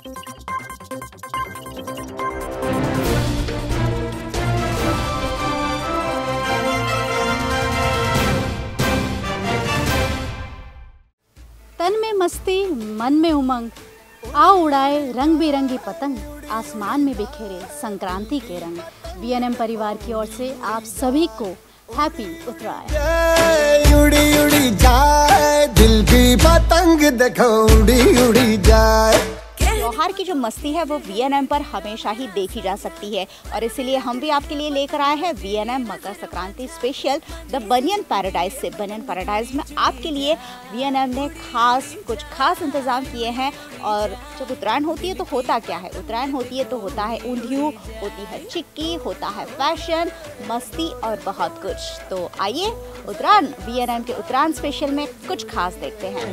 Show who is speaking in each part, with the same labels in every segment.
Speaker 1: तन में मस्ती मन में उमंग, आओ उड़ाए रंग बिरंगी पतंग, आसमान में बिखेरे संक्रांति के रंग। VNM परिवार की ओर से आप सभी को हैप्पी उत्तरायण।
Speaker 2: उड़ी उड़ी जाए दिल की पतंग, देखो उड़ी उड़ी जाए।
Speaker 3: त्योहार की जो मस्ती है वो VNM पर हमेशा ही देखी जा सकती है और इसीलिए हम भी आपके लिए लेकर आए हैं VNM Makar Sankranti special the banyan paradise से। बनियन पैराडाइज में आपके लिए VNM ने कुछ खास इंतजाम किए हैं। और जब उत्तरायण होती है तो होता क्या है, उत्तरायण होती है तो होता है ऊंधियू, होती है चिक्की, होता है फैशन, मस्ती और बहुत कुछ। तो आइए उत्तरायण VNM के उत्तरायण स्पेशल में कुछ खास देखते हैं।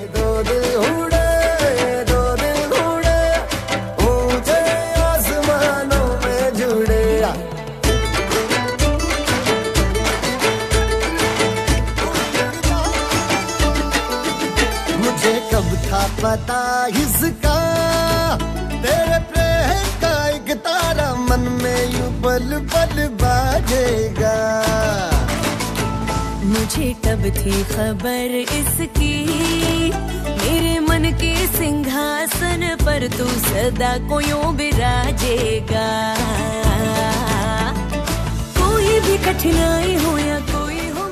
Speaker 2: पता इसका तेरे प्रेम का एक तारा मन में यूं पल पल बाजेगा।
Speaker 4: मुझे कब थी खबर इसकी, मेरे मन के सिंहासन पर तू सदा को यूं बिराजेगा। कोई भी कठिनाई हो या कोई हो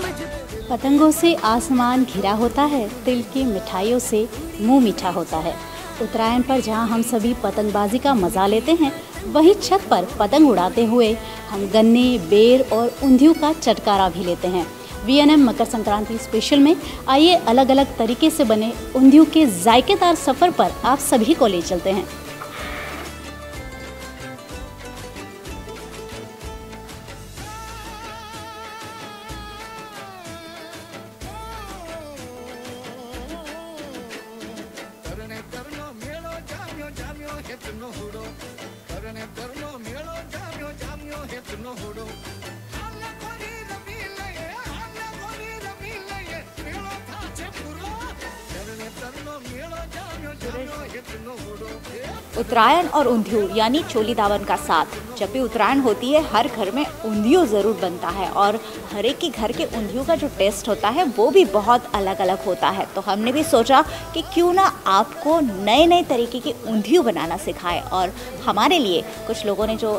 Speaker 1: पतंगों से आसमान घिरा होता है, तिल की मिठाइयों से मुंह मीठा होता है। उत्तरायण पर जहां हम सभी पतंगबाजी का मजा लेते हैं, वहीं छत पर पतंग उड़ाते हुए हम गन्ने, बेर और ऊंधियू का चटकारा भी लेते हैं। VNM मकर संक्रांति स्पेशल में आइए अलग अलग तरीके से बने ऊंधियू के जायकेदार सफ़र पर आप सभी को ले चलते हैं।
Speaker 3: उत्तरायण और ऊंधियू यानी चोली दावन का साथ। जब भी उत्तरायण होती है हर घर में ऊंधियू ज़रूर बनता है और हर एक के घर के ऊंधियू का जो टेस्ट होता है वो भी बहुत अलग अलग होता है। तो हमने भी सोचा कि क्यों ना आपको नए नए तरीके के ऊंधियू बनाना सिखाएं। और हमारे लिए कुछ लोगों ने जो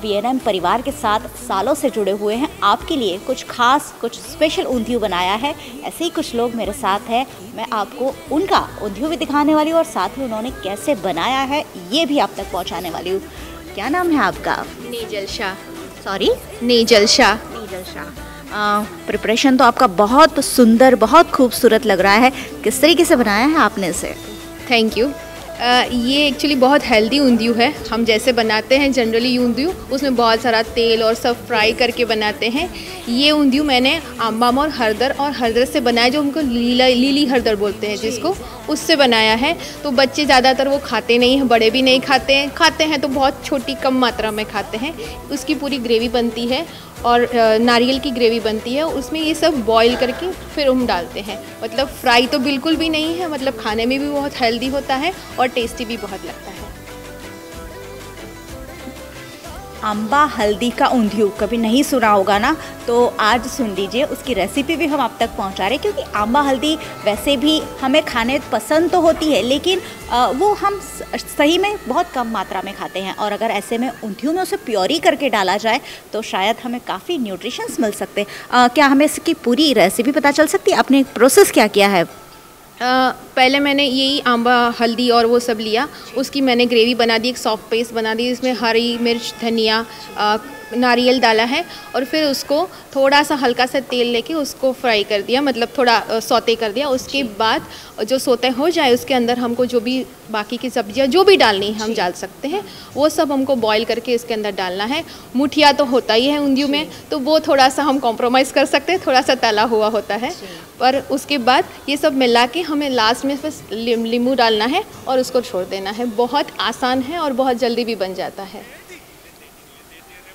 Speaker 3: VNM परिवार के साथ सालों से जुड़े हुए हैं, आपके लिए कुछ खास कुछ स्पेशल ऊंधियू बनाया है। ऐसे ही कुछ लोग मेरे साथ हैं, मैं आपको उनका ऊंधियू भी दिखाने वाली हूँ और साथ ही उन्होंने कैसे बनाया है ये भी आप तक पहुँचाने वाली हूँ। क्या नाम है आपका?
Speaker 5: Nasal Shah.
Speaker 3: Sorry,
Speaker 5: nasal Shah.
Speaker 3: Nasal Shah. Preparation तो आपका बहुत सुंदर, बहुत खूबसूरत लग रहा है। किस तरीके से बनाया है आपने इसे?
Speaker 5: Thank you. ये एक्चुअली बहुत हेल्दी ऊंधियू है। हम जैसे बनाते हैं जनरली ऊंधियू, उसमें बहुत सारा तेल और सब फ्राई करके बनाते हैं। ये ऊंधियू मैंने आम्बाम और हरदर से बनाया, जो हमको लीली हरदर बोलते हैं जिसको, उससे बनाया है। तो बच्चे ज़्यादातर वो खाते नहीं हैं, बड़े भी नहीं खाते हैं तो बहुत छोटी कम मात्रा में खाते हैं। उसकी पूरी ग्रेवी बनती है और नारियल की ग्रेवी बनती है। उसमें ये सब बॉईल करके फिर हम डालते हैं। मतलब फ्राई तो बिल्कुल भी नहीं है, मतलब खाने में भी बहुत हेल्दी होता है और टेस्टी भी बहुत लगता है।
Speaker 3: अम्बा हल्दी का ऊंधियू कभी नहीं सुना होगा ना, तो आज सुन लीजिए। उसकी रेसिपी भी हम आप तक पहुंचा रहे हैं, क्योंकि अम्बा हल्दी वैसे भी हमें खाने पसंद तो होती है, लेकिन वो हम सही में बहुत कम मात्रा में खाते हैं। और अगर ऐसे में ऊंधियू में उसे प्योरी करके डाला जाए तो शायद हमें काफ़ी न्यूट्रिशंस मिल सकते। क्या हमें इसकी पूरी रेसिपी पता चल सकती है? आपने प्रोसेस क्या किया है?
Speaker 5: पहले मैंने यही आंबा हल्दी और वो सब लिया, उसकी मैंने ग्रेवी बना दी, एक सॉफ्ट पेस्ट बना दी। इसमें हरी मिर्च, धनिया, नारियल डाला है और फिर उसको थोड़ा सा हल्का सा तेल लेके उसको फ्राई कर दिया, मतलब थोड़ा सौते कर दिया। उसके बाद जो सौते हो जाए उसके अंदर हमको जो भी बाकी की सब्जियां जो भी डालनी है हम डाल सकते हैं, वो सब हमको बॉईल करके इसके अंदर डालना है। मुठिया तो होता ही है ऊंधियू में, तो वो थोड़ा सा हम कॉम्प्रोमाइज़ कर सकते हैं, थोड़ा सा तला हुआ होता है। पर उसके बाद ये सब मिला के हमें लास्ट में बस नींबू डालना है और उसको छोड़ देना है। बहुत आसान है और बहुत जल्दी भी बन जाता है।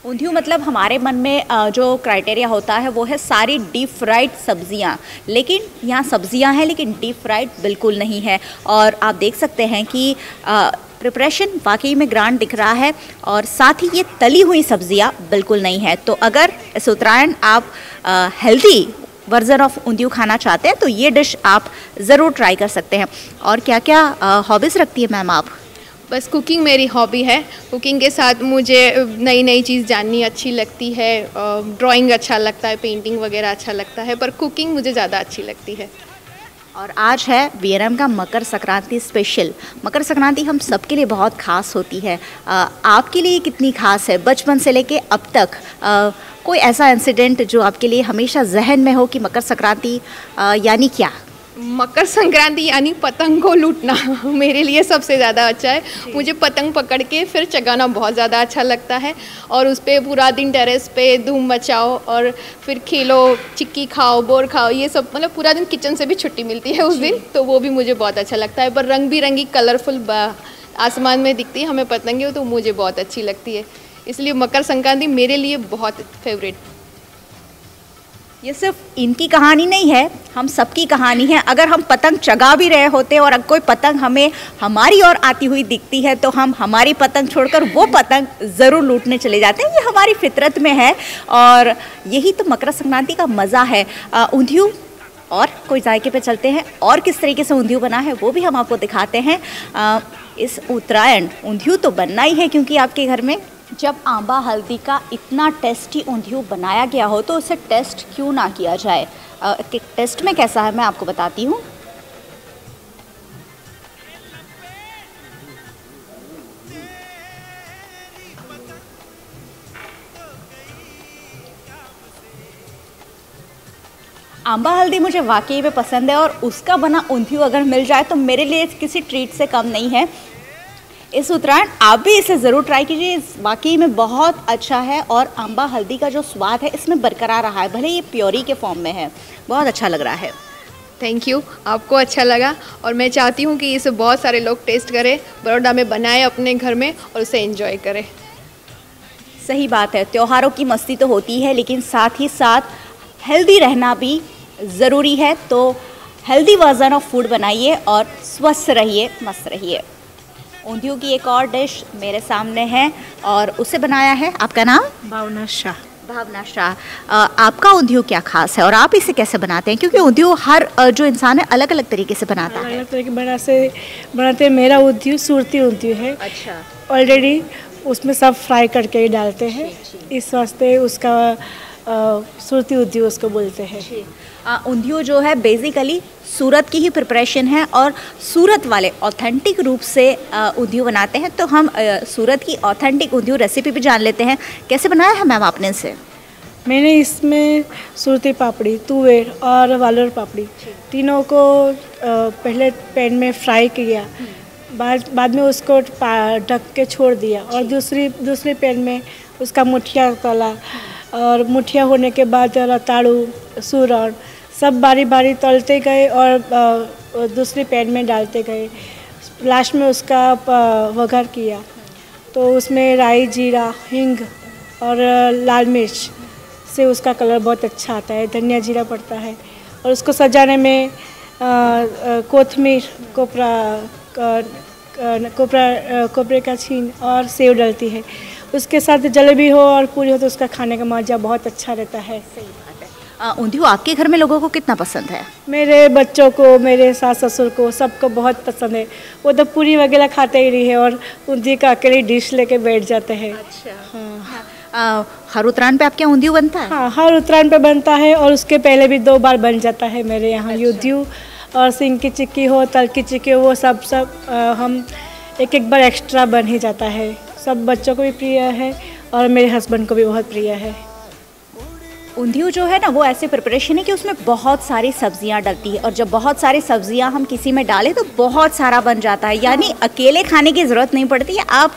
Speaker 3: ऊंधियू मतलब हमारे मन में जो क्राइटेरिया होता है वो है सारी डीप फ्राइड सब्जियां, लेकिन यहाँ सब्जियां हैं लेकिन डीप फ्राइड बिल्कुल नहीं है। और आप देख सकते हैं कि प्रिपरेशन वाकई में ग्रांड दिख रहा है और साथ ही ये तली हुई सब्जियां बिल्कुल नहीं है। तो अगर इस उत्तरायण आप हेल्दी वर्जन ऑफ ऊंधियू खाना चाहते हैं तो ये डिश आप ज़रूर ट्राई कर सकते हैं। और क्या क्या हॉबीज़ रखती है मैम आप?
Speaker 5: बस कुकिंग मेरी हॉबी है। कुकिंग के साथ मुझे नई नई चीज़ जाननी अच्छी लगती है, ड्राइंग अच्छा लगता है, पेंटिंग वगैरह अच्छा लगता है, पर कुकिंग मुझे ज़्यादा अच्छी लगती है।
Speaker 3: और आज है वीएनएम का मकर संक्रांति स्पेशल। मकर संक्रांति हम सबके लिए बहुत खास होती है। आपके लिए कितनी खास है? बचपन से लेके अब तक कोई ऐसा इंसिडेंट जो आपके लिए हमेशा जहन में हो कि मकर संक्रांति यानी क्या?
Speaker 5: मकर संक्रांति यानी पतंग को लूटना मेरे लिए सबसे ज़्यादा अच्छा है। मुझे पतंग पकड़ के फिर चगाना बहुत ज़्यादा अच्छा लगता है और उस पर पूरा दिन टेरेस पे धूम मचाओ और फिर खेलो, चिक्की खाओ, बोर खाओ, ये सब मतलब पूरा दिन किचन से भी छुट्टी मिलती है उस दिन, तो वो भी मुझे बहुत अच्छा लगता है। पर रंग बिरंगी कलरफुल आसमान में दिखती है हमें पतंगे, तो मुझे बहुत अच्छी लगती है, इसलिए मकर संक्रांति मेरे लिए बहुत फेवरेट।
Speaker 3: ये सिर्फ इनकी कहानी नहीं है, हम सबकी कहानी है। अगर हम पतंग चगा भी रहे होते और कोई पतंग हमें हमारी ओर आती हुई दिखती है तो हम हमारी पतंग छोड़कर वो पतंग ज़रूर लूटने चले जाते हैं। ये हमारी फितरत में है और यही तो मकर संक्रांति का मज़ा है। ऊंधियू और कोई जायके पे चलते हैं और किस तरीके से ऊंधियू बना है वो भी हम आपको दिखाते हैं। इस उत्तरायण ऊंधियू तो बनना ही है, क्योंकि आपके घर में जब आंबा हल्दी का इतना टेस्टी ऊंधियू बनाया गया हो तो उसे टेस्ट क्यों ना किया जाए। टेस्ट में कैसा है मैं आपको बताती हूँ। आंबा हल्दी मुझे वाकई में पसंद है और उसका बना ऊंधियू अगर मिल जाए तो मेरे लिए किसी ट्रीट से कम नहीं है। इस उत्तरायण आप भी इसे ज़रूर ट्राई कीजिए, वाकई में बहुत अच्छा है और आंबा हल्दी का जो स्वाद है इसमें बरकरार रहा है, भले ये प्योरी के फॉर्म में है। बहुत अच्छा लग रहा है।
Speaker 5: थैंक यू, आपको अच्छा लगा और मैं चाहती हूँ कि इसे बहुत सारे लोग टेस्ट करें, बड़ौदा में बनाए अपने घर में और उसे एंजॉय करें।
Speaker 3: सही बात है, त्योहारों की मस्ती तो होती है लेकिन साथ ही साथ हेल्दी रहना भी ज़रूरी है। तो हेल्दी वर्जन ऑफ फूड बनाइए और स्वस्थ रहिए, मस्त रहिए। ऊंधियू की एक और डिश मेरे सामने है और उसे बनाया है, आपका नाम?
Speaker 6: भावना शाह।
Speaker 3: भावना शाह, आपका ऊंधियू क्या खास है और आप इसे कैसे बनाते हैं? क्योंकि ऊंधियू हर जो इंसान है अलग अलग तरीके से बनाता है।
Speaker 6: अलग तरीके बनाते हैं। मेरा ऊंधियू सूरती ऊंधियू है।
Speaker 3: अच्छा।
Speaker 6: ऑलरेडी उसमें सब फ्राई करके ही डालते हैं, इस वास्ते उसका सूरती ऊंधियू उसको बोलते हैं।
Speaker 3: ऊंधियू जो है बेसिकली सूरत की ही प्रिपरेशन है और सूरत वाले ऑथेंटिक रूप से ऊंधियू बनाते हैं। तो हम सूरत की ऑथेंटिक ऊंधियू रेसिपी भी जान लेते हैं। कैसे बनाया है मैम आपने इसे?
Speaker 6: मैंने इसमें सूरती पापड़ी, तुवेर और वालोर पापड़ी तीनों को पहले पैन में फ्राई किया, बाद में उसको ढक के छोड़ दिया और दूसरी पैन में उसका मुठिया तला और मुठिया होने के बाद रताड़ू, सूरण सब बारी बारी तलते गए और दूसरी पैन में डालते गए। लास्ट में उसका वघार किया तो उसमें राई, जीरा, हींग और लाल मिर्च से उसका कलर बहुत अच्छा आता है। धनिया जीरा पड़ता है और उसको सजाने में कोथमीर, कोपरे का छीन और सेव डलती है। उसके साथ जलेबी हो और पूरी हो तो उसका खाने का मज़ा बहुत अच्छा रहता है।
Speaker 3: ऊंधियू आपके घर में लोगों को कितना पसंद है?
Speaker 6: मेरे बच्चों को, मेरे सास ससुर को, सबको बहुत पसंद है। वो तो पूरी वगैरह खाते ही नहीं है और ऊंधियू का अकेली डिश लेके बैठ जाते हैं।
Speaker 3: अच्छा। हाँ। हर उत्तरायण पे आपके यहाँ ऊंधियू बनता है?
Speaker 6: हाँ, हर उत्तरायण पे बनता है और उसके पहले भी 2 बार बन जाता है मेरे यहाँ। ऊंधियू और सिंग की चिक्की हो, तल की चिक्की हो, वो सब हम एक बार एक्स्ट्रा बन ही जाता है। सब बच्चों को भी प्रिय है और मेरे हस्बैंड को भी बहुत प्रिय है।
Speaker 3: ऊंधियू जो है ना वो ऐसे प्रिपरेशन है कि उसमें बहुत सारी सब्जियां डलती है और जब बहुत सारी सब्जियां हम किसी में डालें तो बहुत सारा बन जाता है। यानी अकेले खाने की ज़रूरत नहीं पड़ती है, आप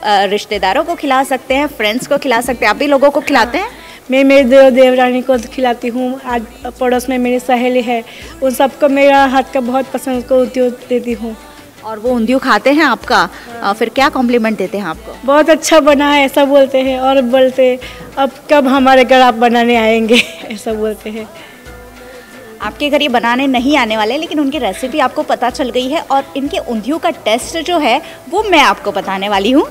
Speaker 3: रिश्तेदारों को खिला सकते हैं, फ्रेंड्स को खिला सकते हैं। आप भी लोगों को खिलाते हैं?
Speaker 6: मैं मेरी देवरानी को खिलाती हूँ। आज पड़ोस में मेरी सहेली है, उन सबको मेरा हाथ का बहुत पसंद को ऊंधियू देती हूँ।
Speaker 3: और वो ऊंधियू खाते हैं आपका, फिर क्या कॉम्प्लीमेंट देते हैं आपको?
Speaker 6: बहुत अच्छा बना है ऐसा बोलते हैं और बोलते अब कब हमारे घर आप बनाने आएंगे ऐसा बोलते हैं।
Speaker 3: आपके घर ये बनाने नहीं आने वाले, लेकिन उनकी रेसिपी आपको पता चल गई है और इनके ऊंधियों का टेस्ट जो है वो मैं आपको बताने वाली हूँ।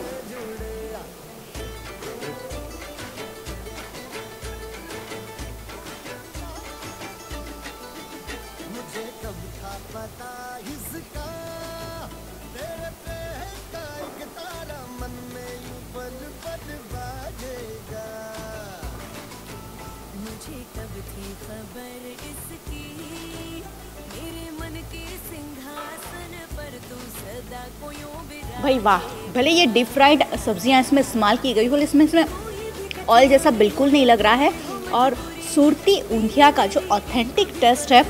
Speaker 4: मुझे कब थी खबर इसकी, मेरे मन के सिंहासन पर तू सदा को यूं विराजे।
Speaker 3: भाई वाह, भले ये डीप फ्राइड सब्जियां इसमें इस्तेमाल की गई हो, लेकिन इसमें ऑयल जैसा बिल्कुल नहीं लग रहा है और सूरती ऊंधिया का जो ऑथेंटिक टेस्ट है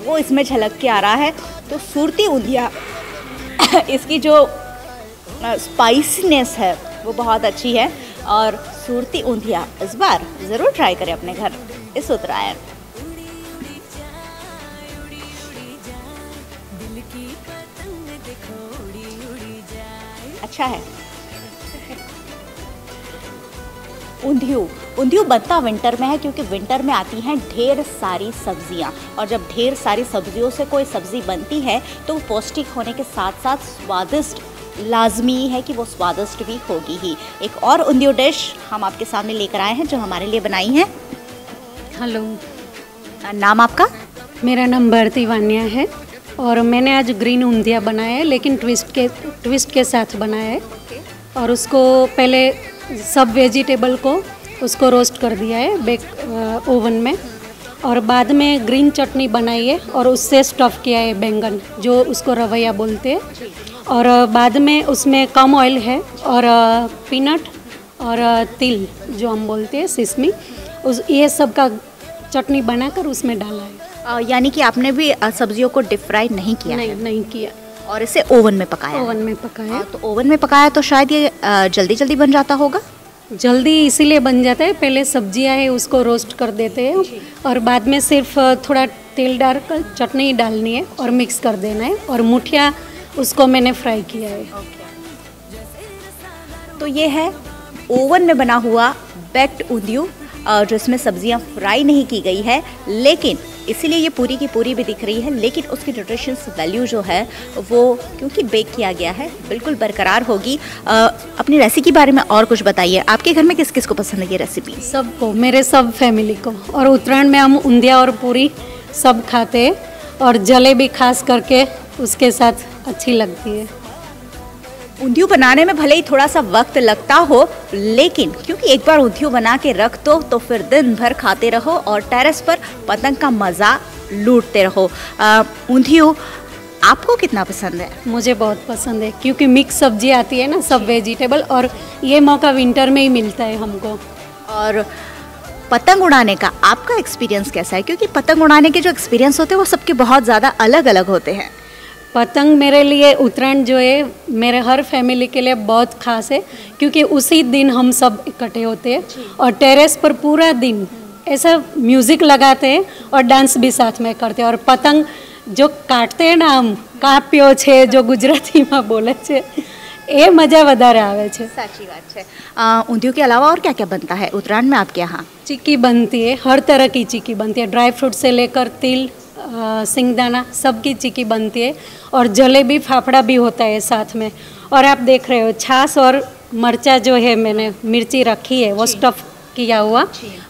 Speaker 3: वो इसमें झलक के आ रहा है। तो सूरती ऊंधिया इसकी जो स्पाइसीनेस है वो बहुत अच्छी है और सूरती ऊंधिया इस बार ज़रूर ट्राई करें अपने घर इस उत्तरायण। अच्छा है। ऊंधियू बनता विंटर में है, क्योंकि विंटर में आती हैं ढेर सारी सब्जियां, और जब ढेर सारी सब्जियों से कोई सब्ज़ी बनती है तो वो पौष्टिक होने के साथ साथ स्वादिष्ट लाजमी है कि वो स्वादिष्ट भी होगी ही। एक और ऊंधियू डिश हम आपके सामने लेकर आए हैं जो हमारे लिए बनाई है।
Speaker 7: हेलो,
Speaker 3: नाम आपका?
Speaker 7: मेरा नाम भारती वानिया है और मैंने आज ग्रीन ऊंधिया बनाया है, लेकिन ट्विस्ट के साथ बनाया है। और उसको पहले सब वेजिटेबल को उसको रोस्ट कर दिया है ओवन में, और बाद में ग्रीन चटनी बनाई है और उससे स्टफ़ किया है बैंगन, जो उसको रवैया बोलते हैं। और बाद में उसमें कम ऑयल है और पीनट और तिल जो हम बोलते हैं सिसमी, ये सब का चटनी बनाकर उसमें डाला है।
Speaker 3: यानी कि आपने भी सब्जियों को डीप फ्राई नहीं किया?
Speaker 7: नहीं किया,
Speaker 3: और इसे ओवन में पकाया?
Speaker 7: ओवन में पकाया।
Speaker 3: तो ओवन में पकाया तो शायद ये जल्दी जल्दी बन जाता होगा?
Speaker 7: जल्दी इसीलिए बन जाता है, पहले सब्जियां है उसको रोस्ट कर देते हैं और बाद में सिर्फ थोड़ा तेल डालकर चटनी डालनी है और मिक्स कर देना है, और मुठिया उसको मैंने फ्राई किया है।
Speaker 3: तो ये है ओवन में बना हुआ बेक्ड ऊंधियू, जिसमें सब्जियां फ्राई नहीं की गई है, लेकिन इसीलिए ये पूरी की पूरी भी दिख रही है, लेकिन उसकी न्यूट्रिशंस वैल्यू जो है वो क्योंकि बेक किया गया है बिल्कुल बरकरार होगी। अपनी रेसिपी के बारे में और कुछ बताइए, आपके घर में किस किस को पसंद है ये रेसिपी?
Speaker 7: सबको, मेरे सब फैमिली को। और उत्तरायण में हम ऊंधिया और पूरी सब खाते हैं, और जलेबी खास करके उसके साथ अच्छी लगती है।
Speaker 3: ऊंधियू बनाने में भले ही थोड़ा सा वक्त लगता हो, लेकिन क्योंकि एक बार ऊंधियू बना के रख दो तो फिर दिन भर खाते रहो और टेरेस पर पतंग का मज़ा लूटते रहो। ऊंधियू आपको कितना पसंद है?
Speaker 7: मुझे बहुत पसंद है, क्योंकि मिक्स सब्जी आती है ना, सब वेजिटेबल, और ये मौका विंटर में ही मिलता है हमको।
Speaker 3: और पतंग उड़ाने का आपका एक्सपीरियंस कैसा है? क्योंकि पतंग उड़ाने के जो एक्सपीरियंस होते हैं वो सबके बहुत ज़्यादा अलग अलग होते हैं।
Speaker 7: पतंग मेरे लिए उत्तरायण जो है मेरे हर फैमिली के लिए बहुत खास है, क्योंकि उसी दिन हम सब इकट्ठे होते हैं और टेरेस पर पूरा दिन ऐसा म्यूज़िक लगाते हैं और डांस भी साथ में करते हैं। और पतंग जो काटते हैं ना हम, काप्यो छे जो गुजरातीમાં बोले छे, એ મજા વધારે આવે છે।
Speaker 3: સાચી વાત છે। ઊંધિયું के अलावा और क्या क्या बनता है उत्तरायण में आपके यहाँ?
Speaker 7: चिक्की बनती है, हर तरह की चिक्की बनती है, ड्राई फ्रूट से लेकर तिल, सिंगदाना, सबकी चिक्की बनती है, और जलेबी फाफड़ा भी होता है साथ में। और आप देख रहे हो छाछ और मरचा जो है मैंने मिर्ची रखी है वो स्टफ़ किया हुआ,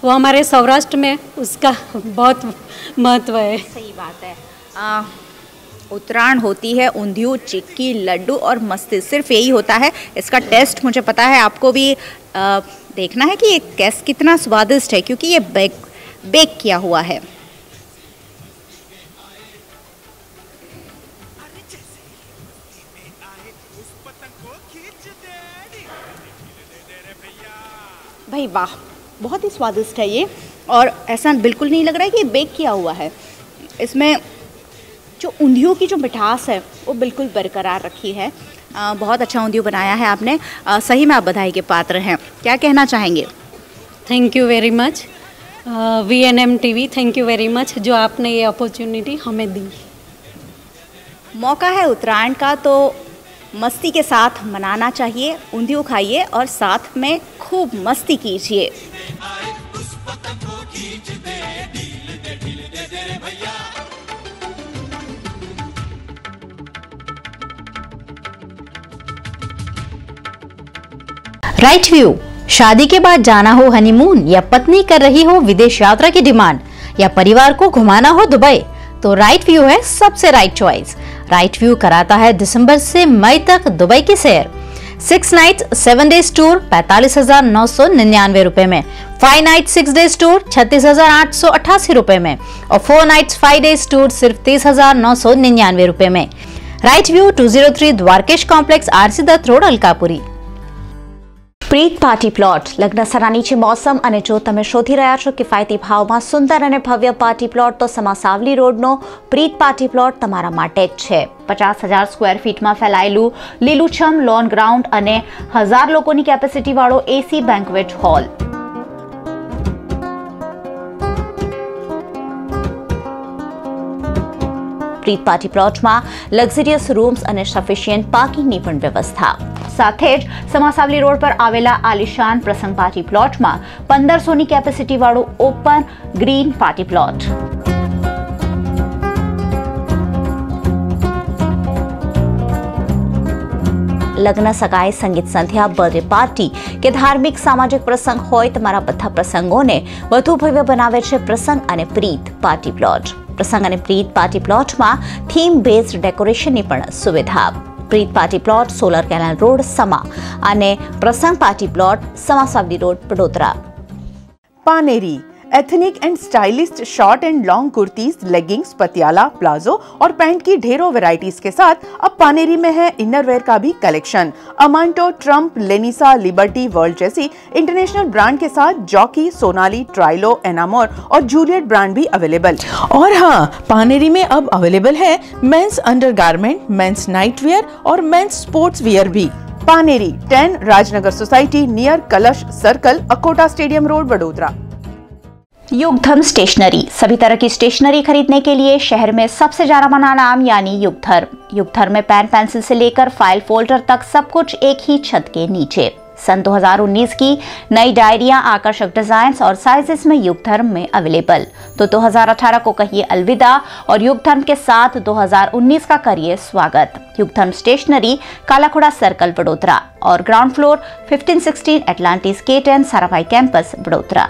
Speaker 7: वो हमारे सौराष्ट्र में उसका बहुत महत्व है।
Speaker 3: सही बात है। उत्तरायण होती है ऊंधियू, चिक्की, लड्डू और मस्ती, सिर्फ यही होता है। इसका टेस्ट मुझे पता है, आपको भी देखना है कि ये कैस कितना स्वादिष्ट है, क्योंकि ये बेक किया हुआ है। भाई वाह, बहुत ही स्वादिष्ट है ये, और ऐसा बिल्कुल नहीं लग रहा है कि बेक किया हुआ है। इसमें जो ऊंधियू की जो मिठास है वो बिल्कुल बरकरार रखी है। बहुत अच्छा ऊंधियू बनाया है आपने, सही में आप बधाई के पात्र हैं। क्या कहना चाहेंगे?
Speaker 7: Thank you very much VNM TV, thank you very much जो आपने ये अपॉर्चुनिटी हमें दी।
Speaker 3: मौका है उत्तरायण का तो मस्ती के साथ मनाना चाहिए, ऊंधियू खाइए और साथ में खूब मस्ती कीजिए। राइट व्यू, शादी के बाद जाना हो हनीमून या पत्नी कर रही हो विदेश यात्रा की डिमांड या परिवार को घुमाना हो दुबई, तो राइट व्यू है सबसे राइट चॉइस। राइट व्यू कराता है दिसंबर से मई तक दुबई की सैर। 6 नाइट्स 7 डेज टूर 45,999 रुपए में, 5 नाइट 6 डेज टूर 36,888 रुपए में और 4 नाइट्स 5 डेज टूर सिर्फ 30,999 रुपए में। Right view 203 Dwarkesh complex, RC Dutt road, Alkapuri.
Speaker 8: Preet party plot લગ્ન સરાની છે મોસમ અને જો તમે શોધી રહ્યા છો કિફાયતી ભાવમાં સુંદર અને ભવ્ય પાર્ટી પ્લોટ તો સમાસાવલી રોડનો પ્રીત પાર્ટી પ્લોટ તમારા માટે જ છે। 50,000 સ્ક્વેર ફીટમાં ફેલાયેલું લીલુંછમ લોન ગ્રાઉન્ડ અને 1000 લોકોની કેપેસિટી વાળો એસી બેન્ક્વેટ હોલ। પ્રીત પાર્ટી પ્લોટમાં લક્ઝરિયસ રૂમ્સ અને સફિશિયન્ટ પાર્કિંગની પણ વ્યવસ્થા। સાથે જ સમાસાવલી રોડ પર આવેલા આલિશાન પ્રસંગ પાર્ટી પ્લોટમાં 1500ની કેપેસિટી વાળું ઓપન ગ્રીન પાર્ટી પ્લોટ। લગ્ન, સગાઈ, સંગીત સંધ્યા, બર્થડે પાર્ટી કે ધાર્મિક સામાજિક પ્રસંગ હોય, તમારા બધા પ્રસંગોને વધુ ભવ્ય બનાવે છે પ્રસંગ અને પ્રીત પાર્ટી પ્લોટ। પ્રસંગ અને પ્રીત પાર્ટી પ્લોટમાં થીમ બેઝડ ડેકોરેશનની પણ સુવિધા। Preet party plot solar canal road Sama અને Prasang party plot Samasavli road Vadodara.
Speaker 9: Paneri ethnic and stylist short and long kurtis, leggings, Patiala, palazzo और पैंट की ढेरों वैरायटीज के साथ अब पानेरी में है इनरवेयर का भी collection. Amanto, Triumph, Lenisa, Liberty, World जैसी इंटरनेशनल ब्रांड के साथ जॉकी, सोनाली, ट्राइलो, एनामोर और जूलियट ब्रांड भी अवेलेबल। और हाँ, पानेरी में अब अवेलेबल है men's undergarment, men's nightwear और मेंस स्पोर्ट्स वियर भी। Paneri 10 Rajnagar society near Kalash circle, Akota stadium road, Vadodara.
Speaker 8: Yugdharm stationery, सभी तरह की स्टेशनरी खरीदने के लिए शहर में सबसे जाना माना नाम यानी युगधर्म। युगधर्म में पेन पेंसिल से लेकर फाइल फोल्डर तक सब कुछ एक ही छत के नीचे। सन 2019 की नई डायरियां, आकर्षक डिजाइन्स और साइजेस में युगधर्म में अवेलेबल। तो 2018 को कहिए अलविदा और युगधर्म के साथ 2019 का करिए स्वागत। युगधर्म स्टेशनरी, कालाखोड़ा सर्कल, वडोदरा और ground floor 1516 Atlantis K10 Sarabhai campus, Vadodara.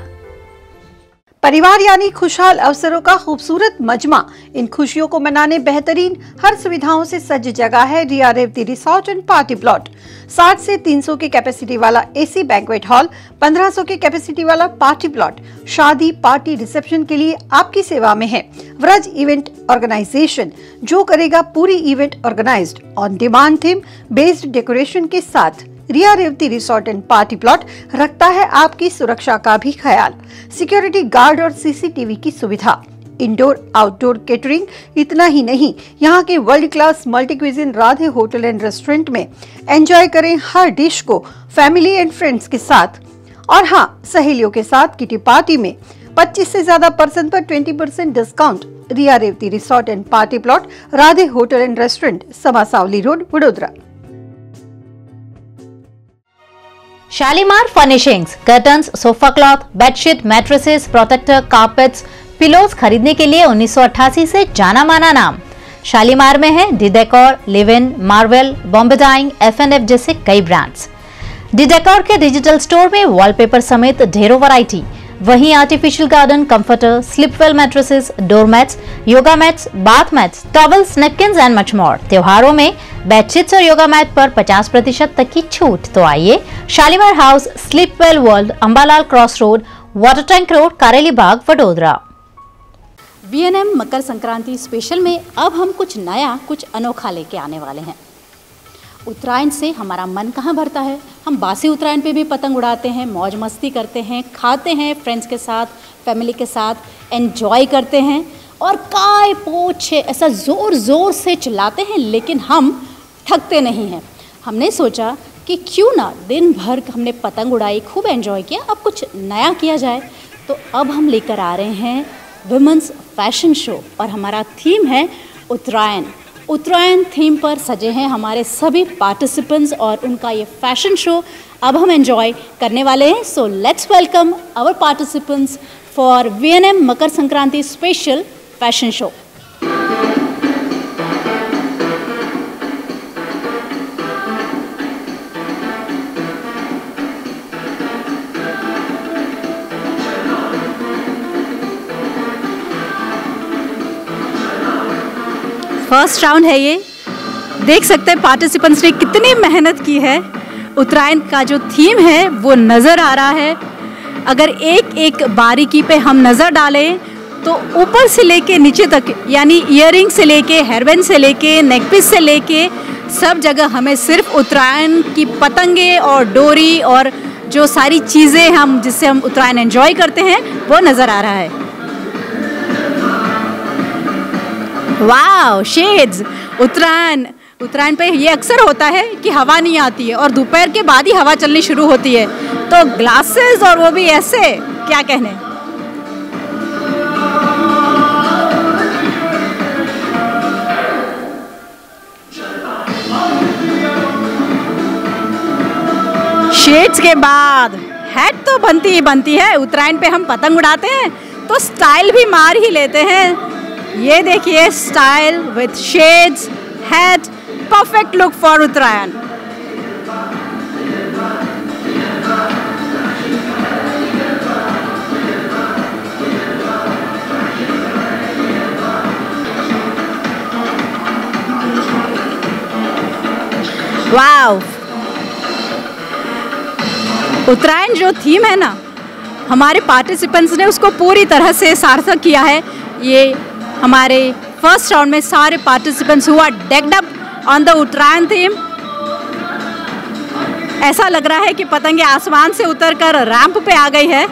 Speaker 10: परिवार यानी खुशहाल अवसरों का खूबसूरत मजमा। इन खुशियों को मनाने बेहतरीन हर सुविधाओं से सज्ज जगह है Riya Revati resort and party plot. 60 से 300 की कैपेसिटी वाला एसी बैंक्वेट हॉल, 1500 की कैपेसिटी वाला पार्टी प्लॉट शादी, पार्टी, रिसेप्शन के लिए आपकी सेवा में है। व्रज इवेंट ऑर्गेनाइजेशन जो करेगा पूरी event organised on demand theme based decoration के साथ। Riya Revati resort and party plot रखता है आपकी सुरक्षा का भी ख्याल। सिक्योरिटी गार्ड और सीसीटीवी की सुविधा, इंडोर आउटडोर केटरिंग। इतना ही नहीं, यहाँ के world class multi cuisine Radhe hotel and restaurant में एंजॉय करें हर डिश को फैमिली एंड फ्रेंड्स के साथ। और हाँ, सहेलियों के साथ किटी पार्टी में 25 से ज्यादा पर्सन पर 20% discount. Riya Revati resort and party plot, Radhe hotel and restaurant, Samasavli road, Vadodara.
Speaker 3: Shalimar furnishings, curtains, sofa cloth, bedsheet, mattresses, protector, carpets, pillows खरीदने के लिए 1988 से जाना माना नाम। शालीमार में है D decor, live in, Marvel, Bombay dyeing, F&F जैसे कई ब्रांड्स। डी डेकोर के डिजिटल स्टोर में वॉलपेपर समेत ढेरों वैरायटी। वहीं artificial garden, comforter, Sleepwell mattresses, doormats, yoga mats, bath mats, towels, napkins and much more. त्योहारों में बेडशीट्स और योगा मैट पर 50% तक की छूट। तो आइए Shalimar house, Sleepwell world, Ambalal cross road, water tank road, Kareli Baug, Vadodara.
Speaker 1: VNM Makar Sankranti special में अब हम कुछ नया, कुछ अनोखा लेके आने वाले हैं। उत्तरायण से हमारा मन कहाँ भरता है। हम बासी उत्तरायण पे भी पतंग उड़ाते हैं, मौज मस्ती करते हैं, खाते हैं, फ्रेंड्स के साथ, फैमिली के साथ एंजॉय करते हैं और काय पोछे ऐसा ज़ोर ज़ोर से चिल्लाते हैं, लेकिन हम थकते नहीं हैं। हमने सोचा कि क्यों ना दिन भर हमने पतंग उड़ाई, खूब एंजॉय किया, अब कुछ नया किया जाए। तो अब हम लेकर आ रहे हैं विमेंस फैशन शो और हमारा थीम है उत्तरायण। उत्तरायण थीम पर सजे हैं हमारे सभी पार्टिसिपेंट्स और उनका ये फैशन शो अब हम एंजॉय करने वाले हैं। So let's welcome our participants for VNM Makar Sankranti special fashion show. First round है ये। देख सकते हैं पार्टिसिपेंट्स ने कितनी मेहनत की है। उत्तरायण का जो थीम है वो नज़र आ रहा है। अगर एक एक बारीकी पे हम नज़र डालें तो ऊपर से लेके नीचे तक, यानी ईयरिंग से लेके हेयरबैंड से लेके नेकपीस से लेके सब जगह हमें सिर्फ उत्तरायण की पतंगे और डोरी और जो सारी चीज़ें हम जिससे हम उत्तरायण एंजॉय करते हैं वो नज़र आ रहा है। Wow, shades. उत्तरायण पे ये अक्सर होता है कि हवा नहीं आती है और दोपहर के बाद ही हवा चलनी शुरू होती है, तो ग्लासेस और वो भी ऐसे, क्या कहने। शेड्स के बाद हैट तो बनती ही बनती है। उत्तरायण पे हम पतंग उड़ाते हैं तो स्टाइल भी मार ही लेते हैं। ये देखिए, style with shades, hat, perfect look for Uttarayan. Wow, Uttarayan जो थीम है ना, हमारे पार्टिसिपेंट्स ने उसको पूरी तरह से सार्थक किया है। ये हमारे फर्स्ट राउंड में सारे पार्टिसिपेंट्स हुआ decked up on the Uttarayan theme. ऐसा लग रहा है कि पतंगे आसमान से उतरकर रैंप पे आ गई है।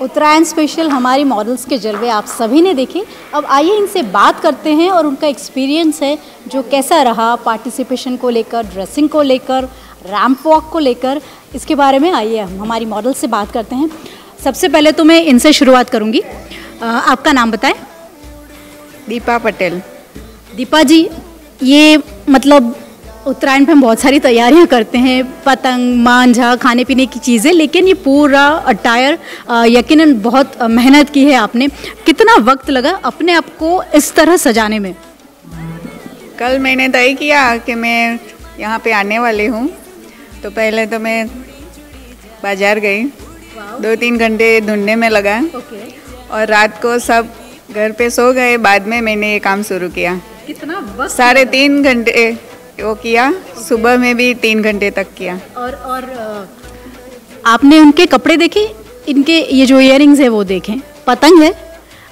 Speaker 1: उत्तरायण स्पेशल हमारी मॉडल्स के जलवे आप सभी ने देखे। अब आइए इनसे बात करते हैं और उनका एक्सपीरियंस है जो कैसा रहा पार्टिसिपेशन को लेकर, ड्रेसिंग को लेकर, रैंप वॉक को लेकर, इसके बारे में आइए हम हमारी मॉडल से बात करते हैं। सबसे पहले तो मैं इनसे शुरुआत करूँगी। आपका नाम बताएं।
Speaker 11: दीपा पटेल।
Speaker 1: दीपा जी, ये मतलब उत्तरायण पे हम बहुत सारी तैयारियां करते हैं, पतंग, मांझा, खाने पीने की चीज़ें, लेकिन ये पूरा अटायर यकीनन बहुत मेहनत की है आपने। कितना वक्त लगा अपने आप को इस तरह सजाने में?
Speaker 11: कल मैंने तय किया कि मैं यहाँ पे आने वाली हूँ, तो पहले तो मैं बाज़ार गई, 2-3 घंटे ढूंढने में लगा और रात को सब घर पे सो गए। बाद में मैंने ये काम शुरू किया।
Speaker 1: कितना वक्त?
Speaker 11: 3.5 घंटे वो किया, सुबह में भी 3 घंटे तक किया।
Speaker 1: और आपने उनके कपड़े देखे, इनके ये जो इयररिंग्स है वो देखें, पतंग है,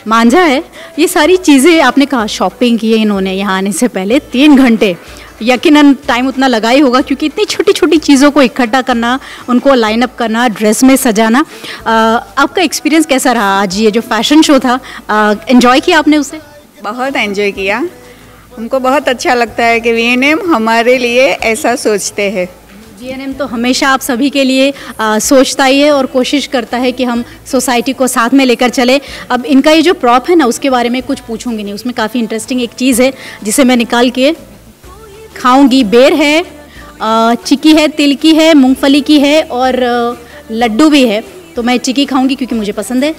Speaker 1: मांझा है, ये सारी चीज़ें आपने कहा शॉपिंग की है इन्होंने यहाँ आने से पहले 3 घंटे। यकीनन टाइम उतना लगा ही होगा क्योंकि इतनी छोटी छोटी चीज़ों को इकट्ठा करना, उनको लाइन अप करना, ड्रेस में सजाना। आपका एक्सपीरियंस कैसा रहा आज ये जो फैशन शो था? एंजॉय किया आपने उसे?
Speaker 11: बहुत एंजॉय किया। हमको बहुत अच्छा लगता है कि वीएनएम हमारे लिए ऐसा सोचते हैं।
Speaker 1: वीएनएम तो हमेशा आप सभी के लिए सोचता ही है और कोशिश करता है कि हम सोसाइटी को साथ में लेकर चले। अब इनका ये जो प्रॉप है ना, उसके बारे में कुछ पूछूंगी नहीं, उसमें काफ़ी इंटरेस्टिंग एक चीज़ है जिसे मैं निकाल के खाऊंगी। बेर है, चिक्की है, तिल की है, मूंगफली की है और लड्डू भी है। तो मैं चिक्की खाऊंगी क्योंकि मुझे पसंद है।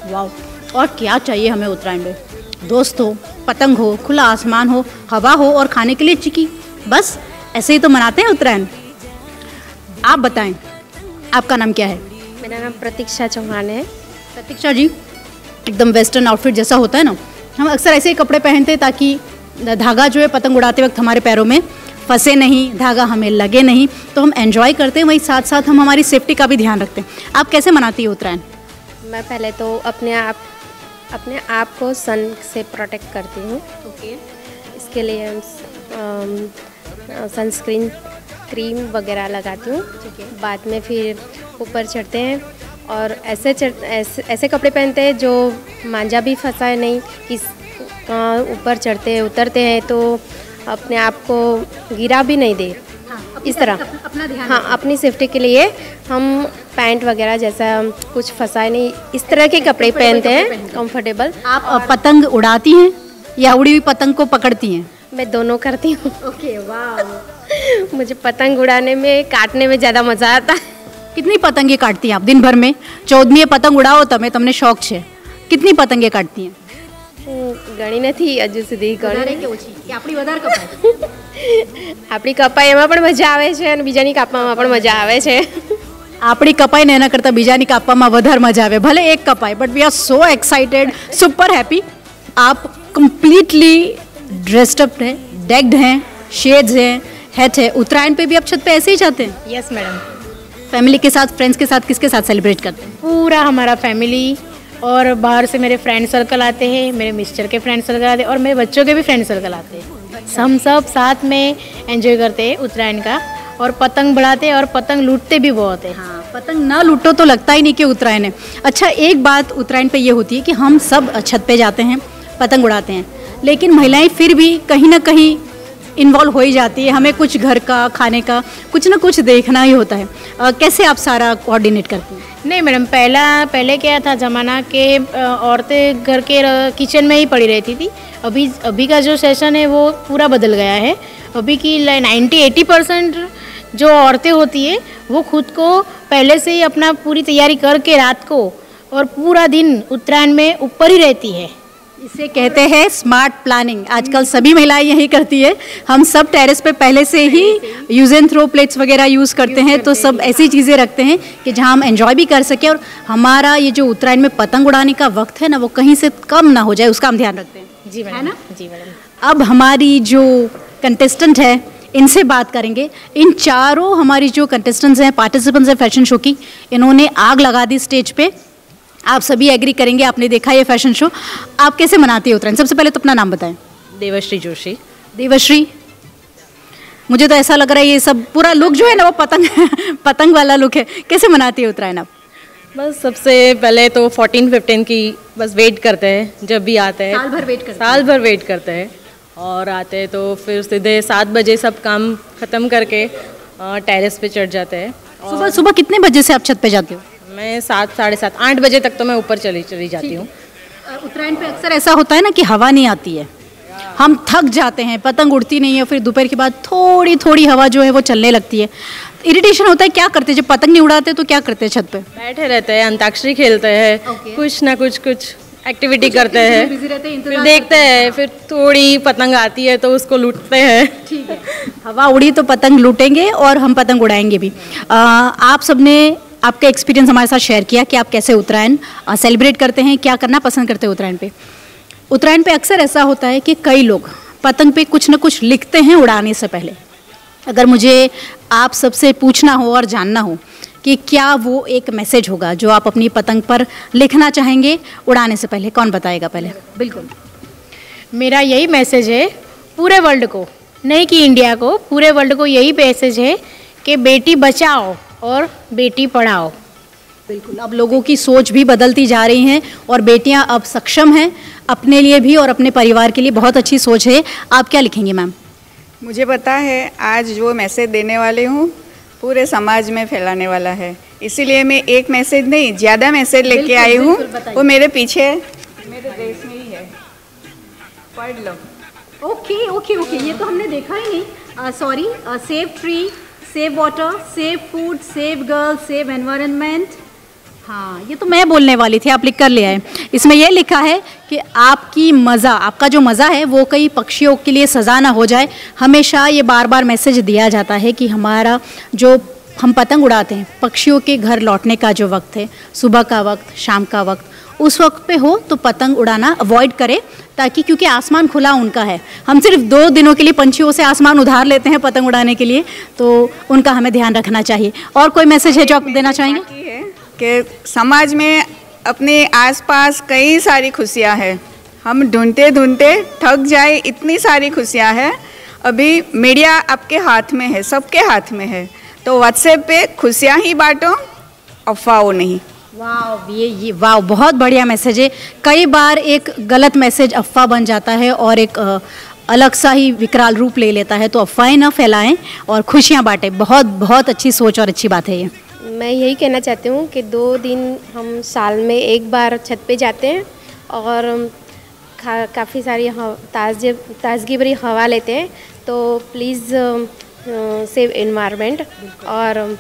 Speaker 1: वाह, और क्या चाहिए हमें उत्तरायण में? दोस्त हो, पतंग हो, खुला आसमान हो, हवा हो और खाने के लिए चिक्की, बस ऐसे ही तो मनाते हैं उत्तरायण। आप बताएं, आपका नाम क्या है?
Speaker 12: मेरा नाम प्रतीक्षा चौहान है।
Speaker 1: प्रतीक्षा जी, एकदम वेस्टर्न आउटफिट जैसा होता है ना, हम अक्सर ऐसे ही कपड़े पहनते हैं ताकि धागा जो है पतंग उड़ाते वक्त हमारे पैरों में फंसे नहीं, धागा हमें लगे नहीं, तो हम एंजॉय करते हैं, वहीं साथ साथ हम हमारी सेफ्टी का भी ध्यान रखते हैं। आप कैसे मनाती हो उत्तरायण?
Speaker 12: मैं पहले तो अपने आप को सन से प्रोटेक्ट करती हूँ।
Speaker 1: ओके।
Speaker 12: इसके लिए हम सनस्क्रीन क्रीम वगैरह लगाती हूँ। बाद में फिर ऊपर चढ़ते हैं और ऐसे कपड़े पहनते हैं जो मांझा भी फंसाए नहीं, कि ऊपर चढ़ते उतरते हैं तो अपने आप को गिरा भी नहीं दे। इस तरह
Speaker 1: अपना ध्यान,
Speaker 12: हाँ, अपनी सेफ्टी के लिए हम पैंट वगैरह जैसा कुछ फंसाए नहीं, इस तरह के कपड़े पहनते हैं, कंफर्टेबल।
Speaker 1: आप पतंग उड़ाती हैं या उड़ी हुई पतंग को पकड़ती हैं?
Speaker 12: मैं दोनों करती हूँ।
Speaker 1: ओके, वाह।
Speaker 12: मुझे पतंग उड़ाने में, काटने में ज़्यादा मज़ा आता है।
Speaker 1: कितनी पतंगे काटती हैं आप दिन भर में? 14મી पतंग उड़ाओ તમે તમને શોખ છે, कितनी पतंगे काटती हैं?
Speaker 12: ગણી નથી હજુ સુધી
Speaker 1: વધારે કે ઓછી કે આપણી વધારે કપાય?
Speaker 12: આપણી કપાઈ એમાં પણ મજા આવે છે અને બીજાની કાપવામાં પણ મજા આવે છે।
Speaker 1: આપણી કપાઈ ને એના કરતાં બીજાની કાપવામાં વધારે મજા આવે, ભલે એક કપાય, but we are so excited, super happy. आप कंप्लीटली ड्रेस्ड अप हैं, डेक्ड हैं, शेड्स हैं, हैट है। उत्तरायण पे भी आप छत पे ऐसे ही जाते हैं?
Speaker 13: Yes madam.
Speaker 1: फैमिली के साथ, फ्रेंड्स के साथ, किसके साथ सेलिब्रेट करते हैं?
Speaker 13: पूरा हमारा फैमिली और बाहर से मेरे फ्रेंड सर्कल आते हैं, मेरे मिस्टर के फ्रेंड सर्कल आते हैं और मेरे बच्चों के भी फ्रेंड सर्कल आते हैं। हम सब साथ में एंजॉय करते हैं उत्तरायण का और पतंग बढ़ाते हैं और पतंग लूटते भी बहुत है।
Speaker 1: हाँ, पतंग ना लूटो तो लगता ही नहीं कि उत्तरायण है। अच्छा, एक बात उत्तरायण पे ये होती है कि हम सब छत पे जाते हैं, पतंग उड़ाते हैं, लेकिन महिलाएं फिर भी कहीं ना कहीं इन्वॉल्व हो ही जाती है। हमें कुछ घर का, खाने का कुछ ना कुछ देखना ही होता है। कैसे आप सारा कोऑर्डिनेट करती हैं?
Speaker 13: नहीं मैडम, पहले क्या था ज़माना के औरतें घर के किचन में ही पड़ी रहती थी। अभी का जो सेशन है वो पूरा बदल गया है। अभी की 90-80% जो औरतें होती है वो खुद को पहले से ही अपना पूरी तैयारी करके रात को और पूरा दिन उत्तरायण में ऊपर ही रहती है।
Speaker 1: इसे कहते हैं स्मार्ट प्लानिंग। आजकल सभी महिलाएं यही करती है। हम सब टेरेस पे पहले से ही यूज एंड थ्रो प्लेट्स वगैरह यूज़ करते हैं, तो सब ऐसी चीज़ें रखते हैं कि जहां हम एंजॉय भी कर सकें और हमारा ये जो उत्तरायण में पतंग उड़ाने का वक्त है ना, वो कहीं से कम ना हो जाए, उसका हम ध्यान रखते हैं।
Speaker 13: जी मैडम,
Speaker 1: है ना?
Speaker 13: जी मैडम।
Speaker 1: अब हमारी जो कंटेस्टेंट है इनसे बात करेंगे। इन चारों हमारी जो कंटेस्टेंट्स हैं, पार्टिसिपेंट्स हैं फैशन शो की, इन्होंने आग लगा दी स्टेज पे। आप सभी एग्री करेंगे, आपने देखा ये फैशन शो। आप कैसे मनाती है उत्तरायण? सबसे पहले तो अपना नाम बताएं।
Speaker 14: देवश्री जोशी।
Speaker 1: देवश्री, मुझे तो ऐसा लग रहा है ये सब पूरा लुक जो है ना वो पतंग वाला लुक है। कैसे मनाती है उत्तरायण आप?
Speaker 14: बस सबसे पहले तो 14-15 की बस वेट करते हैं, जब भी आते हैं
Speaker 1: साल भर वेट करते हैं।
Speaker 14: साल भर वेट करते हैं और आते हैं तो फिर सीधे 7 बजे सब काम ख़त्म करके टेरेस पे चढ़ जाते हैं।
Speaker 1: सुबह सुबह कितने बजे से आप छत पे जाते हो?
Speaker 14: मैं 7, 7:30, 8 बजे तक तो मैं ऊपर चली जाती हूँ।
Speaker 1: उत्तरायण पे अक्सर ऐसा होता है ना कि हवा नहीं आती है, हम थक जाते हैं, पतंग उड़ती नहीं है, फिर दोपहर के बाद थोड़ी थोड़ी हवा जो है वो चलने लगती है, इरिटेशन होता है। क्या करते हैं जब पतंग नहीं उड़ाते? तो क्या करते हैं छत पे?
Speaker 14: बैठे रहते हैं, अंताक्षरी खेलते हैं, कुछ ना कुछ एक्टिविटी करते हैं, फिर देखते हैं, फिर थोड़ी पतंग आती है तो उसको लूटते हैं।
Speaker 1: ठीक है, हवा उड़ी तो पतंग लूटेंगे और हम पतंग उड़ाएंगे भी। आप सबने आपका एक्सपीरियंस हमारे साथ शेयर किया कि आप कैसे उत्तरायण सेलिब्रेट करते हैं, क्या करना पसंद करते हैं उत्तरायण पे। उत्तरायण पे अक्सर ऐसा होता है कि कई लोग पतंग पे कुछ ना कुछ लिखते हैं उड़ाने से पहले। अगर मुझे आप सबसे पूछना हो और जानना हो कि क्या वो एक मैसेज होगा जो आप अपनी पतंग पर लिखना चाहेंगे उड़ाने से पहले, कौन बताएगा पहले?
Speaker 13: बिल्कुल, मेरा यही मैसेज है पूरे वर्ल्ड को, नहीं कि इंडिया को, पूरे वर्ल्ड को यही मैसेज है कि बेटी बचाओ और बेटी पढ़ाओ।
Speaker 1: बिल्कुल, अब लोगों की सोच भी बदलती जा रही हैं और बेटियां अब सक्षम हैं अपने लिए भी और अपने परिवार के लिए। बहुत अच्छी सोच है। आप क्या लिखेंगे मैम?
Speaker 11: मुझे पता है आज जो मैसेज देने वाली हूँ पूरे समाज में फैलाने वाला है, इसीलिए मैं एक मैसेज नहीं ज़्यादा मैसेज लेके आई हूँ। वो मेरे पीछे मेरे ड्रेस में ही है, पढ़ लो।
Speaker 1: ओके ओके ओके, ये तो हमने देखा ही नहीं। Sorry, save tree, save water, save food, save girl, save environment. हाँ, ये तो मैं बोलने वाली थी, आप लिख कर ले आए। इसमें ये लिखा है कि आपकी मज़ा, आपका जो मज़ा है वो कई पक्षियों के लिए सज़ा ना हो जाए। हमेशा ये बार बार मैसेज दिया जाता है कि हमारा जो हम पतंग उड़ाते हैं, पक्षियों के घर लौटने का जो वक्त है, सुबह का वक्त, शाम का वक्त, उस वक्त पे हो तो पतंग उड़ाना अवॉइड करें, ताकि क्योंकि आसमान खुला उनका है, हम सिर्फ 2 दिनों के लिए पंछियों से आसमान उधार लेते हैं पतंग उड़ाने के लिए, तो उनका हमें ध्यान रखना चाहिए। और कोई मैसेज है जो आप देना चाहेंगे?
Speaker 11: कि समाज में अपने आसपास कई सारी खुशियां हैं, हम ढूंढते ढूंढते थक जाए, इतनी सारी खुशियां हैं। अभी मीडिया आपके हाथ में है, सबके हाथ में है, तो व्हाट्सएप पे खुशियां ही बांटो, अफवाह नहीं।
Speaker 1: वाह, ये वाह, बहुत बढ़िया मैसेज है। कई बार एक गलत मैसेज अफवाह बन जाता है और एक अलग सा ही विकराल रूप ले लेता है, तो अफवाहें न फैलाएं और खुशियां बांटें। बहुत बहुत अच्छी सोच और अच्छी बात है ये।
Speaker 12: मैं यही कहना चाहती हूँ कि 2 दिन हम साल में एक बार छत पे जाते हैं और काफ़ी सारी ताजगी भरी हवा लेते हैं, तो प्लीज़ सेव एनवायरनमेंट और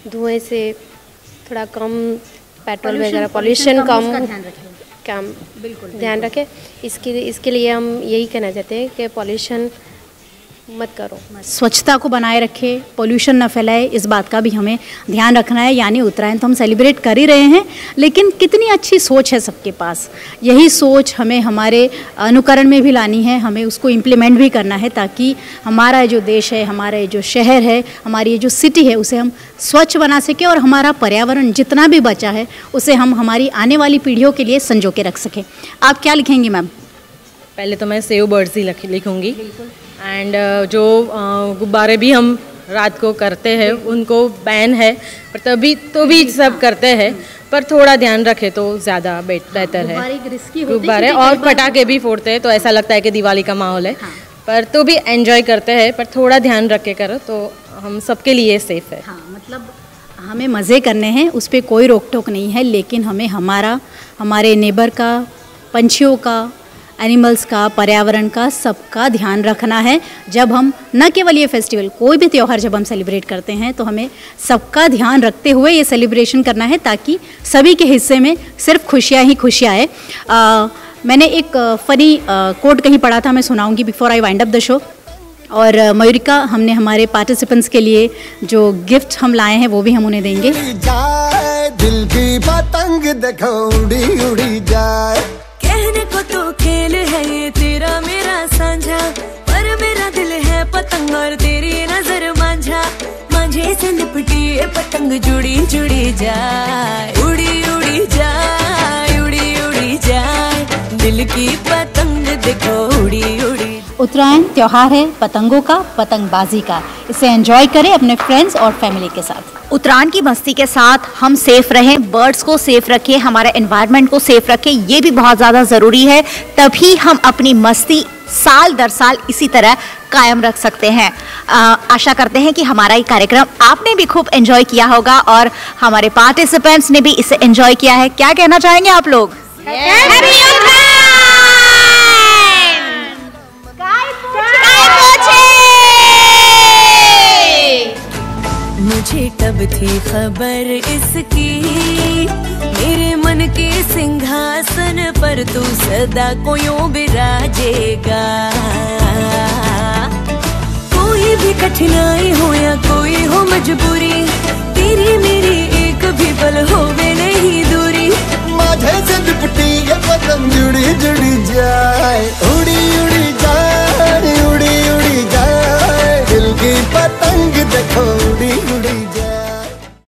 Speaker 12: धुएं से थोड़ा कम, पेट्रोल वगैरह पॉल्यूशन कम ध्यान रखें। इसके लिए हम यही कहना चाहते हैं कि पॉल्यूशन मत करो,
Speaker 1: स्वच्छता को बनाए रखें, पोल्यूशन न फैलाए, इस बात का भी हमें ध्यान रखना है। यानी उत्तरायण तो हम सेलिब्रेट कर ही रहे हैं, लेकिन कितनी अच्छी सोच है सबके पास। यही सोच हमें हमारे अनुकरण में भी लानी है, हमें उसको इम्प्लीमेंट भी करना है, ताकि हमारा जो देश है, हमारा जो शहर है, हमारी जो सिटी है, उसे हम स्वच्छ बना सकें और हमारा पर्यावरण जितना भी बचा है उसे हम हमारी आने वाली पीढ़ियों के लिए संजो के रख सकें। आप क्या लिखेंगी मैम?
Speaker 14: पहले तो मैं सेव बर्ड्स ही लिखूँगी। एंड जो गुब्बारे भी हम रात को करते हैं उनको बैन है, पर तभी तो भी सब करते हैं, पर थोड़ा ध्यान रखें तो ज़्यादा बेहतर है। गुब्बारे और पटाखे भी फोड़ते हैं तो ऐसा लगता है कि दिवाली का माहौल है, पर तो भी एंजॉय करते हैं, पर थोड़ा ध्यान रख के करो तो हम सबके लिए सेफ है।
Speaker 1: मतलब हमें मज़े करने हैं, उस पर कोई रोक टोक नहीं है, लेकिन हमें हमारे नेबर का, पंछियों का, एनिमल्स का, पर्यावरण का, सबका ध्यान रखना है। जब हम न केवल ये फेस्टिवल, कोई भी त्यौहार जब हम सेलिब्रेट करते हैं तो हमें सबका ध्यान रखते हुए ये सेलिब्रेशन करना है, ताकि सभी के हिस्से में सिर्फ खुशियाँ ही खुशियाँ आए। मैंने एक फ़नी कोट कहीं पढ़ा था, मैं सुनाऊंगी before I wind up the show. और मयूरिका, हमने हमारे पार्टिसिपेंट्स के लिए जो गिफ्ट हम लाए हैं वो भी हम उन्हें देंगे।
Speaker 2: दिल की पतंग देखो उड़ी उड़ी जाए,
Speaker 4: कहने को तो खेल है ये तेरा मेरा साझा, पर मेरा दिल है पतंग और तेरी नजर मांझा, मांझे से लिपटी ये पतंग जुड़ी जुड़ी जाए, उड़ी उड़ी जाए, उड़ी उड़ी जाए, दिल की पतंग देखो उड़ी उड़ी।
Speaker 1: उत्तरायण त्यौहार है पतंगों का, पतंगबाजी का। इसे एंजॉय करें अपने फ्रेंड्स और फैमिली के साथ।
Speaker 8: उत्तरायण की मस्ती के साथ हम सेफ रहें, बर्ड्स को सेफ रखें, हमारे एनवायरनमेंट को सेफ रखें, ये भी बहुत ज़्यादा ज़रूरी है। तभी हम अपनी मस्ती साल दर साल इसी तरह कायम रख सकते हैं। आशा करते हैं कि हमारा ये कार्यक्रम आपने भी खूब एंजॉय किया होगा और हमारे पार्टिसिपेंट्स ने भी इसे एंजॉय किया है। क्या कहना चाहेंगे आप लोग?
Speaker 4: मुझे कब थी खबर इसकी, मेरे मन के सिंहासन पर तू सदा को यूं बिराजेगा। कोई भी कठिनाई हो या कोई हो मजबूरी, तेरी मेरी एक भी पल होवे नहीं दूरी,
Speaker 2: माथे से लिपटी ये पतंग जुड़ी जुड़ी जाए, उड़ी